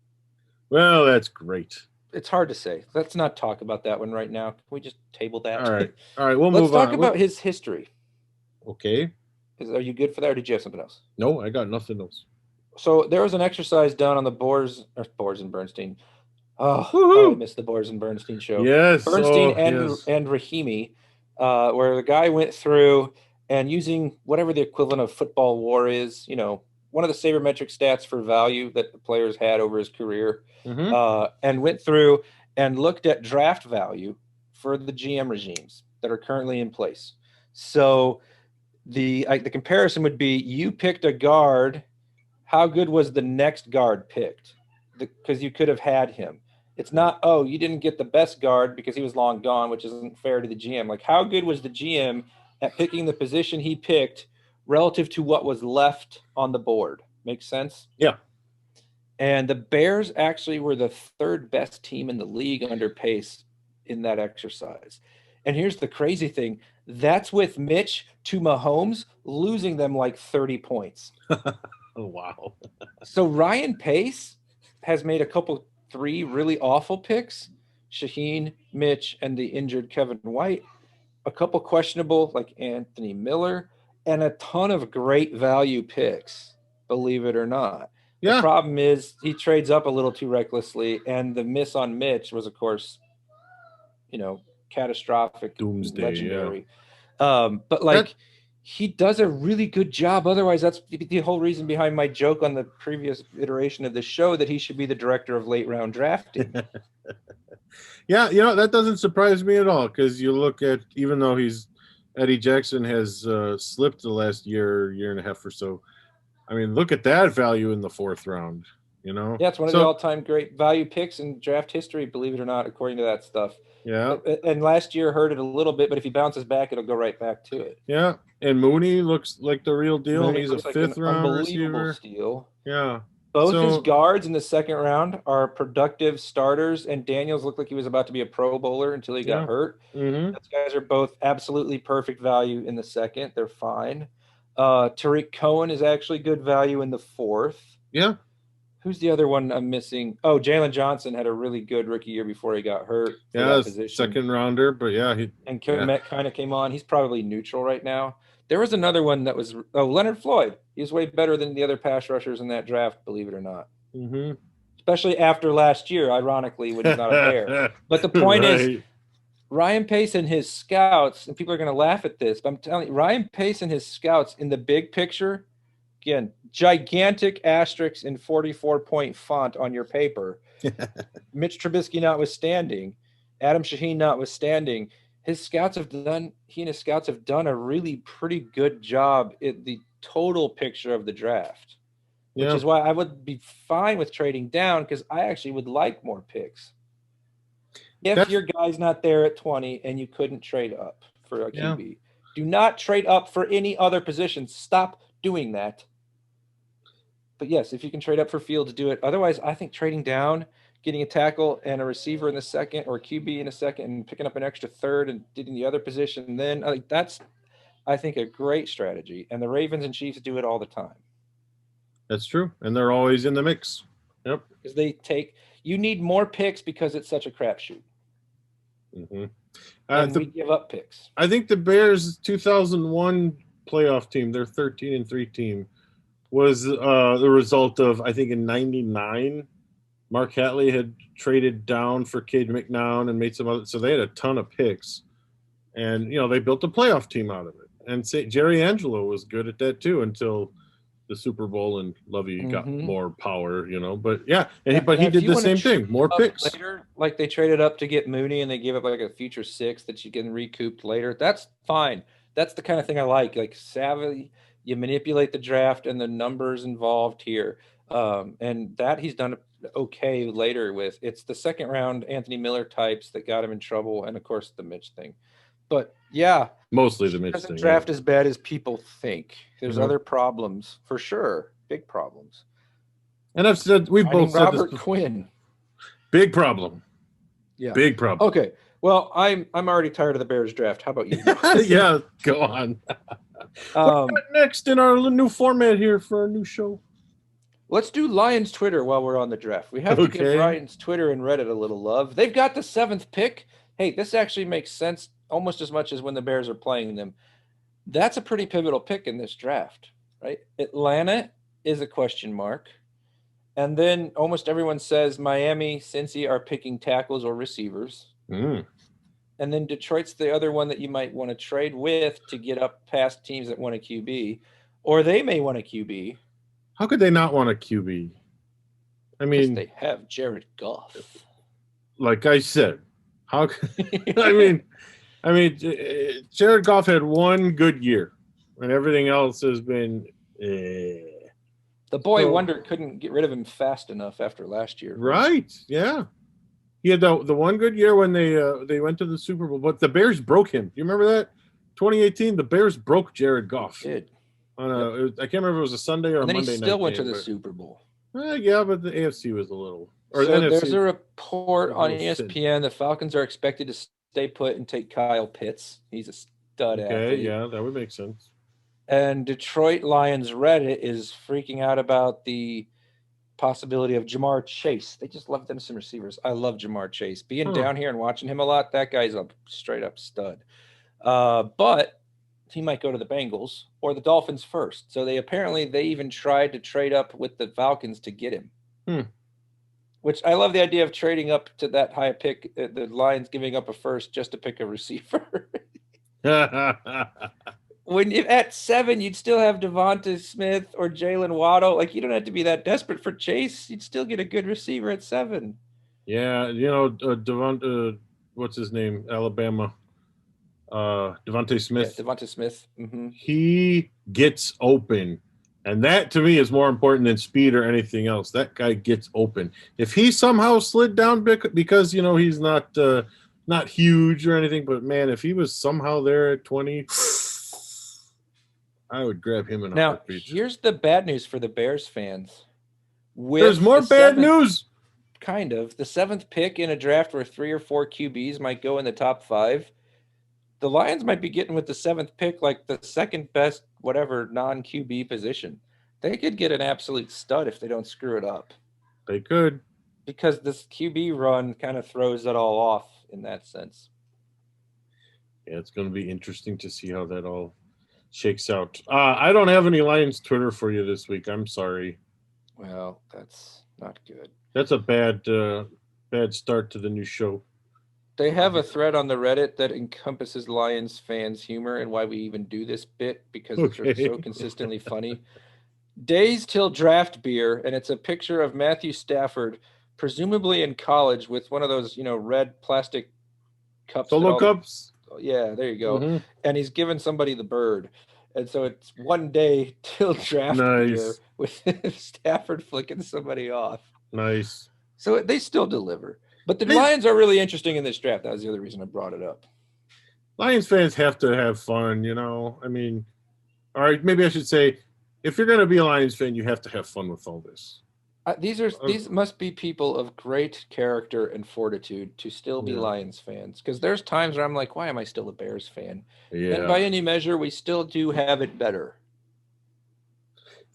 Well, that's great. It's hard to say. Let's not talk about that one right now. Can we just table that? All right. We'll Let's move on. talk about his history. Okay. Are you good for that, or did you have something else? No, I got nothing else. So there was an exercise done on the Bors and Bernstein. I missed the Bors and Bernstein show. Yes, Bernstein and Rahimi, where the guy went through and using whatever the equivalent of football war is, one of the sabermetric stats for value that the players had over his career, and went through and looked at draft value for the GM regimes that are currently in place. So the comparison would be you picked a guard. How good was the next guard picked? Because you could have had him. It's not, you didn't get the best guard because he was long gone, which isn't fair to the GM. Like, how good was the GM at picking the position he picked relative to what was left on the board? Makes sense? Yeah. And the Bears actually were the third best team in the league under Pace in that exercise. And here's the crazy thing. That's with Mitch to Mahomes losing them like 30 points. Oh, wow. So Ryan Pace has made 3 really awful picks, Shaheen, Mitch, and the injured Kevin White, a couple questionable like Anthony Miller, and a ton of great value picks, believe it or not. Yeah. The problem is he trades up a little too recklessly, and the miss on Mitch was, of course, catastrophic, doomsday, legendary. Yeah. But like he does a really good job. Otherwise, that's the whole reason behind my joke on the previous iteration of the show that he should be the director of late round drafting. Yeah, that doesn't surprise me at all, because you look at, even though Eddie Jackson has slipped the last year and a half or so. I mean, look at that value in the 4th round. Yeah, it's one of the all-time great value picks in draft history, believe it or not, according to that stuff. Yeah. And last year hurt it a little bit, but if he bounces back, it'll go right back to it. Yeah. And Mooney looks like the real deal. Mooney, he's a 5th round receiver. Steal. Yeah. Both his guards in the 2nd round are productive starters, and Daniels looked like he was about to be a Pro Bowler until he got hurt. Mm-hmm. Those guys are both absolutely perfect value in the 2nd. They're fine. Tariq Cohen is actually good value in the 4th. Yeah. Who's the other one I'm missing? Oh, Jalen Johnson had a really good rookie year before he got hurt for Yeah, that position. second rounder, but yeah, And Komet kind of came on. He's probably neutral right now. There was another one that was Leonard Floyd. He's way better than the other pass rushers in that draft, believe it or not. Mm-hmm. Especially after last year, ironically, when he's not a Bear. But the point is, Ryan Pace and his scouts, and people are going to laugh at this, but I'm telling you, Ryan Pace and his scouts in the big picture, again, gigantic asterisks in 44-point font on your paper. Mitch Trubisky notwithstanding, Adam Shaheen notwithstanding, he and his scouts have done a really pretty good job in the total picture of the draft, which is why I would be fine with trading down, because I actually would like more picks. If your guy's not there at 20 and you couldn't trade up for a QB, do not trade up for any other position. Stop doing that. But yes, if you can trade up for Fields, do it. Otherwise, I think trading down, getting a tackle and a receiver in the second, or a QB in a second, and picking up an extra third and getting the other position, then that's, I think, a great strategy. And the Ravens and Chiefs do it all the time. That's true. And they're always in the mix. Yep. Because you need more picks because it's such a crapshoot. Mm-hmm. And we give up picks. I think the Bears' 2001 playoff team, their 13-3 team, was the result of, I think, in '99, Mark Hatley had traded down for Cade McNown and made some other. So they had a ton of picks, and they built a playoff team out of it. And Jerry Angelo was good at that too until the Super Bowl, and Lovey got more power, But yeah, but he did the same thing, more picks. Later, like they traded up to get Mooney, and they gave up like a future 6 that you can recoup later. That's fine. That's the kind of thing I like. Like savvy, you manipulate the draft and the numbers involved here, and that he's done okay later with. It's the second round Anthony Miller types that got him in trouble, and of course the Mitch thing. But yeah, mostly the Mitch thing. Draft as bad as people think. There's other problems for sure, big problems. And I've said we've both said Robert Quinn, big problem. Yeah, big problem. Okay, well, I'm already tired of the Bears draft. How about you? Yeah, go on. Next in our new format here for our new show. Let's do Lions Twitter while we're on the draft. We have to give Lions Twitter and Reddit a little love. They've got the 7th pick. Hey, this actually makes sense almost as much as when the Bears are playing them. That's a pretty pivotal pick in this draft, right? Atlanta is a question mark. And then almost everyone says Miami, Cincy are picking tackles or receivers. Mm. And then Detroit's the other one that you might want to trade with to get up past teams that want a QB. Or they may want a QB. How could they not want a QB? I mean, they have Jared Goff. Like I said, how? I mean, Jared Goff had one good year, and everything else has been. The boy wonder couldn't get rid of him fast enough after last year. Right? Yeah, he had the one good year when they went to the Super Bowl, but the Bears broke him. Do you remember that? 2018, the Bears broke Jared Goff. They did. I can't remember if it was a Sunday or a Monday night. And then he still went to the Super Bowl. Yeah, but the AFC was a little. So there's a report on ESPN. The Falcons are expected to stay put and take Kyle Pitts. He's a stud athlete. Okay, yeah, that would make sense. And Detroit Lions Reddit is freaking out about the possibility of Jamar Chase. They just love them some receivers. I love Jamar Chase. Being down here and watching him a lot, that guy's a straight up stud. But he might go to the Bengals or the Dolphins first. So they even tried to trade up with the Falcons to get him. Which I love the idea of trading up to that high pick, the Lions giving up a first just to pick a receiver. When at 7, you'd still have Devonta Smith or Jalen Waddle. Like, you don't have to be that desperate for Chase. You'd still get a good receiver at 7. Yeah, Devonta, what's his name? Alabama. Devonta Smith. Yeah, Devonta Smith. Mm-hmm. He gets open. And that, to me, is more important than speed or anything else. That guy gets open. If he somehow slid down because he's not huge or anything, but, man, if he was somehow there at 20, I would grab him in a heartbeat. Now, here's the bad news for the Bears fans. There's more bad news. Kind of. The 7th pick in a draft where 3 or 4 QBs might go in the top 5. The Lions might be getting with the 7th pick like the second best, whatever, non-QB position. They could get an absolute stud if they don't screw it up. They could. because this QB run kind of throws it all off in that sense. Yeah, it's going to be interesting to see how that all shakes out. I don't have any Lions Twitter for you this week. I'm sorry. Well, that's not good. That's a bad start to the new show. They have a thread on the Reddit that encompasses Lions fans' humor and why we even do this bit because it's just so Okay. consistently funny. Days till draft beer, and it's a picture of Matthew Stafford, presumably in college, with one of those, red plastic cups. Solo cups. Yeah, there you go. Hmm. And he's giving somebody the bird. And so it's one day till draft beer Nice. with Stafford flicking somebody off. Nice. So they still deliver. But the They- Lions are really interesting in this draft. That was the other reason I brought it up. Lions fans have to have fun, I mean, all right, maybe I should say, if you're going to be a Lions fan, you have to have fun with all this. These must be people of great character and fortitude to still be Yeah. Lions fans, because there's times where I'm like, why am I still a Bears fan? Yeah. And by any measure, we still do have it better.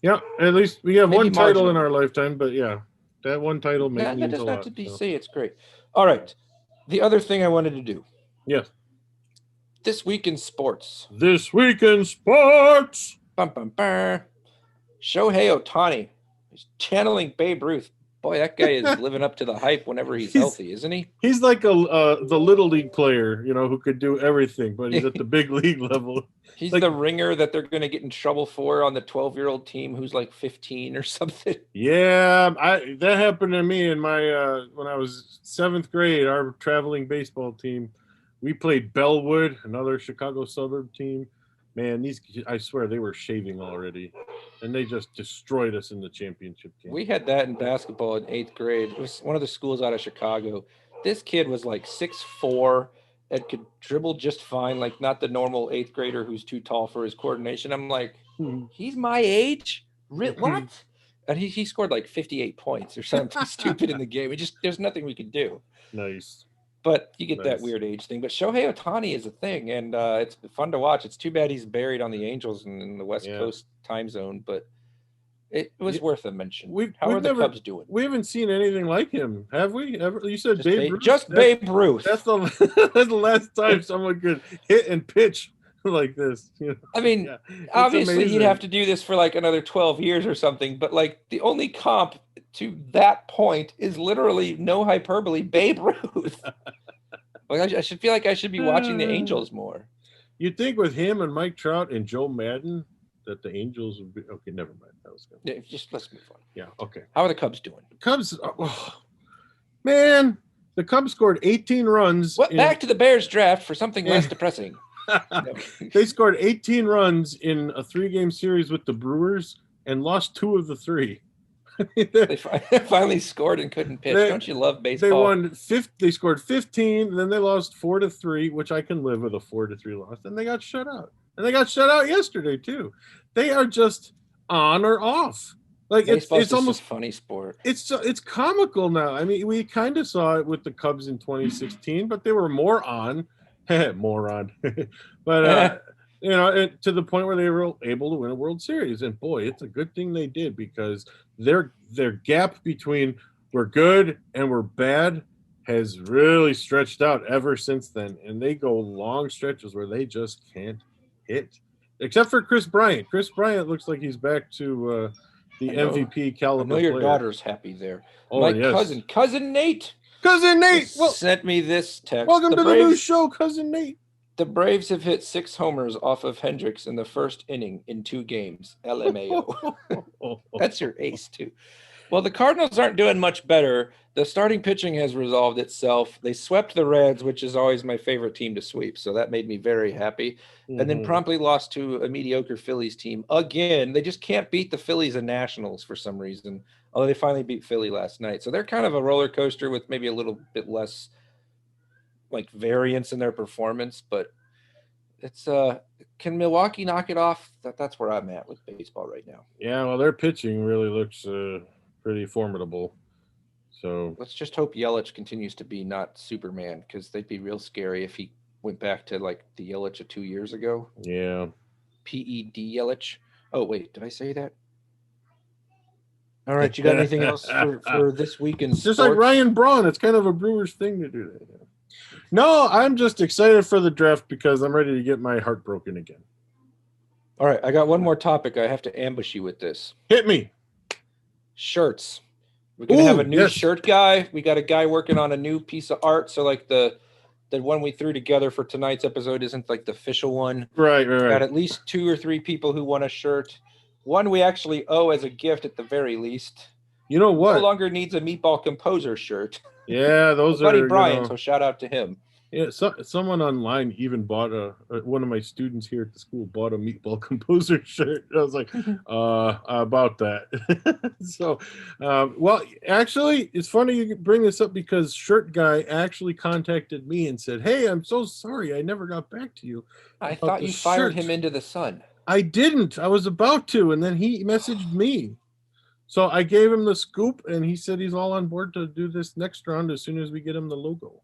Yeah, at least we have Maybe one title in marginally. our lifetime, but yeah, that one title That means does a not lot. to be So. say it's great. All right. The other thing I wanted to do Yes. this week in sports. This week in sports. Bum, bum, bum. Shohei Ohtani is channeling Babe Ruth. Boy, that guy is living up to the hype whenever he's healthy, isn't he? He's like the little league player, who could do everything, but he's at the big league level. He's Like- the ringer that they're going to get in trouble for on the 12-year-old team who's like 15 or something. Yeah, that happened to me in my when I was 7th grade. Our traveling baseball team, we played Bellwood, another Chicago suburb team. Man, I swear they were shaving already, and they just destroyed us in the championship game. We had that in basketball in 8th grade. It was one of the schools out of Chicago. This kid was like 6'4" and could dribble just fine, like not the normal 8th grader who's too tall for his coordination. I'm like, he's my age? What? And he scored like 58 points or something stupid in the game. There's nothing we could do. Nice. But you get that Nice. weird age thing. But Shohei Ohtani is a thing, and it's fun to watch. It's too bad he's buried on the Angels in the West Yeah. Coast time zone, but it was Yeah. worth a mention. We've How are the never- Cubs doing? We haven't seen anything like him, have we? Ever? You said Babe Ruth? Just That's- Babe Ruth. That's the that's the last time someone could hit and pitch like this. I mean, Yeah, it's obviously he'd amazing. have to do this for like another 12 years or something, but like the only comp to that point is literally no hyperbole, Babe Ruth. Like I should feel like I should be watching the Angels more. You'd think with him and Mike Trout and Joe Madden that the Angels would be okay. Never mind. That was good. Yeah, just let's move on. Yeah. Okay. How are the Cubs doing? Cubs. Man, the Cubs scored 18 runs. Well, back to the Bears draft for something less Yeah. depressing. They scored 18 runs in a 3-game series with the Brewers and lost 2 of the 3. They finally scored and couldn't pitch. They- Don't you love baseball? They won. They scored 15, and then they lost 4-3, which I can live with a 4-3 loss. And they got shut out. And they got shut out yesterday too. They are just on or off. Like Baseball's it's just almost a funny sport. it's comical now. I mean, we kind of saw it with the Cubs in 2016, but they were more on, moron. But to the point where they were able to win a World Series. And boy, it's a good thing they did, because their gap between we're good and we're bad has really stretched out ever since then. And they go long stretches where they just can't hit, except for Chris Bryant. Chris Bryant looks like he's back to the I know. MVP I caliber. know your player. daughter's happy there. Oh, My yes. cousin Nate, Cousin Nate. Well, sent me this text. welcome the to Braves, the new show, Cousin Nate. The Braves have hit 6 homers off of Hendricks in the first inning in 2 games. LMAO. That's your ace too. Well, the Cardinals aren't doing much better. The starting pitching has resolved itself. They swept the Reds, which is always my favorite team to sweep. So that made me very happy. And then Mhm. promptly lost to a mediocre Phillies team again. They just can't beat the Phillies and Nationals for some reason. Although they finally beat Philly last night. So they're kind of a roller coaster with maybe a little bit less like variance in their performance, but it's can Milwaukee knock it off? That's where I'm at with baseball right now. Yeah, well, their pitching really looks pretty formidable. So Let's just hope Yelich continues to be not Superman, because they'd be real scary if he went back to like the Yelich of 2 years ago. yeah, PED Yelich. Oh wait, did I say that? All right, you got anything else for this week in It's just sports? like Ryan Braun. It's kind of a Brewers thing to do that. No, I'm just excited for the draft because I'm ready to get my heart broken again. All right, I got one more topic. I have to ambush you with this. Hit me. Shirts. We're gonna have a new yes. shirt guy. We got a guy working on a new piece of art. So like the one we threw together for tonight's episode isn't like the official one. Right. Got at least 2 or 3 people who want a shirt. One we actually owe as a gift at the very least. You know what? No longer needs a Meatball Composer shirt. Yeah, those Buddy are Brian, so shout out to him. Yeah, someone online even bought one of my students here at the school bought a Meatball Composer shirt. I was like, about that. So, well, actually, it's funny you bring this up because Shirt Guy actually contacted me and said, "Hey, I'm so sorry, I never got back to you. I thought you fired him into the sun." I didn't. I was about to, and then he messaged me. So I gave him the scoop, and he said he's all on board to do this next round as soon as we get him the logo.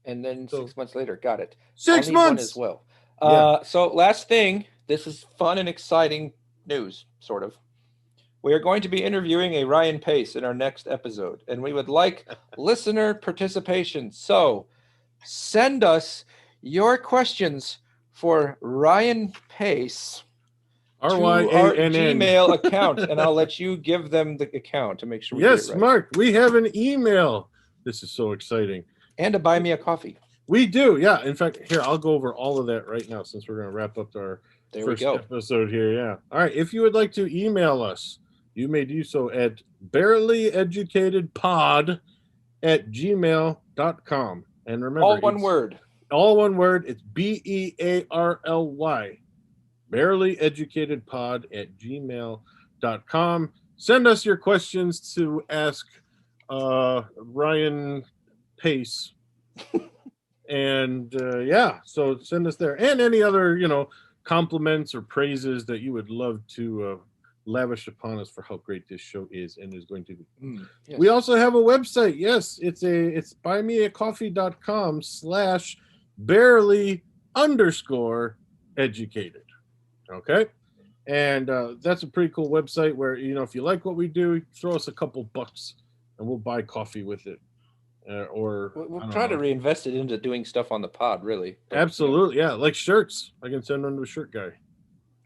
And then 6 months later, got it. 6 I'll need one months as well. Yeah. So last thing, this is fun and exciting news, sort of. We are going to be interviewing a Ryan Pace in our next episode, and we would like listener participation. So send us your questions for Ryan Pace to our RYANN. Gmail account, and I'll let you give them the account to make sure we Yes, get it right. Mark, we have an email. This is so exciting. And to buy me a coffee. We do, yeah. In fact, here, I'll go over all of that right now since we're going to wrap up our first episode here. Yeah. All right. If you would like to email us, you may do so at barelyeducatedpod@gmail.com. And remember, all one word. All one word. It's BEARLY. barelyeducatedpod@gmail.com. Send us your questions to ask Ryan Pace. And so send us there. And any other, compliments or praises that you would love to lavish upon us for how great this show is and is going to be. Yes. We also have a website. Yes, it's buymeacoffee.com/barely_educated. Okay. And that's a pretty cool website where, if you like what we do, throw us a couple bucks and we'll buy coffee with it. Or we'll try to reinvest it into doing stuff on the pod, really. But, absolutely, yeah, like shirts. I can send them to a Shirt Guy.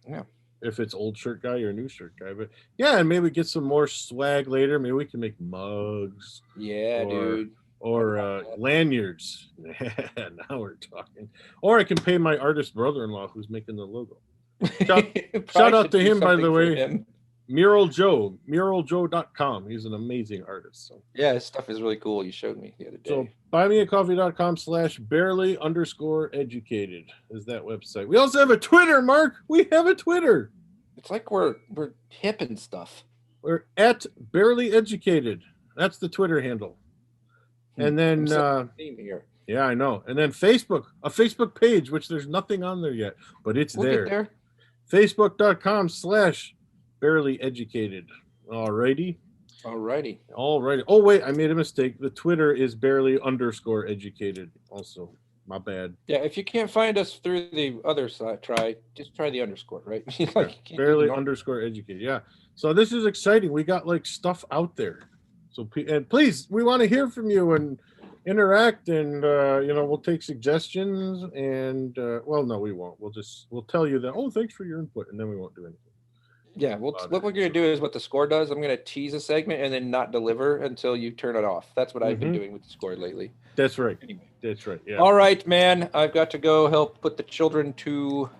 Yeah, if it's old Shirt Guy or new Shirt Guy, but yeah, and maybe get some more swag later. Maybe we can make mugs. Yeah, dude. Or lanyards. Now we're talking. Or I can pay my artist brother-in-law who's making the logo. Shout out to him, by the way. Mural Joe, muraljoe.com. He's an amazing artist. So. Yeah, his stuff is really cool. You showed me the other day. So buymeacoffee.com/barely_educated is that website. We also have a Twitter, Mark. We have a Twitter. It's like we're hip and stuff. We're at Barely Educated. That's the Twitter handle. And then here. Yeah, I know. And then Facebook, a Facebook page, which there's nothing on there yet, but it's We'll there. Facebook.com/barely educated. Alrighty. Oh, wait, I made a mistake. The Twitter is barely_educated also. My bad. Yeah, if you can't find us through the other side, just try the underscore, right? Barely_educated. Yeah. So this is exciting. We got like stuff out there. So, and please, we want to hear from you and interact, and we'll take suggestions, and no, we won't. We'll tell you that, oh, thanks for your input, and then we won't do anything. Yeah, what we're going to do is what the score does. I'm going to tease a segment and then not deliver until you turn it off. That's what I've been doing with the score lately. That's right. Anyway. That's right. Yeah. All right, man. I've got to go help put the children to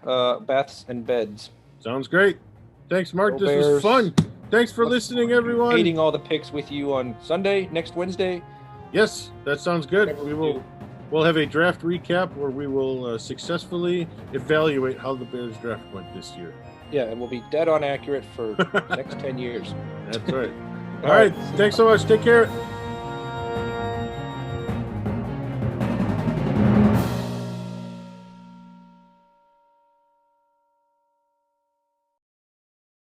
baths and beds. Sounds great. Thanks, Mark. Go this Bears. was fun. Thanks for listening, everyone. Reading all the picks with you on Sunday, next Wednesday. Yes, that sounds good. We'll have a draft recap where we will successfully evaluate how the Bears draft went this year. Yeah, and we'll be dead on accurate for the next 10 years. That's right. All right. Thanks so much. Take care.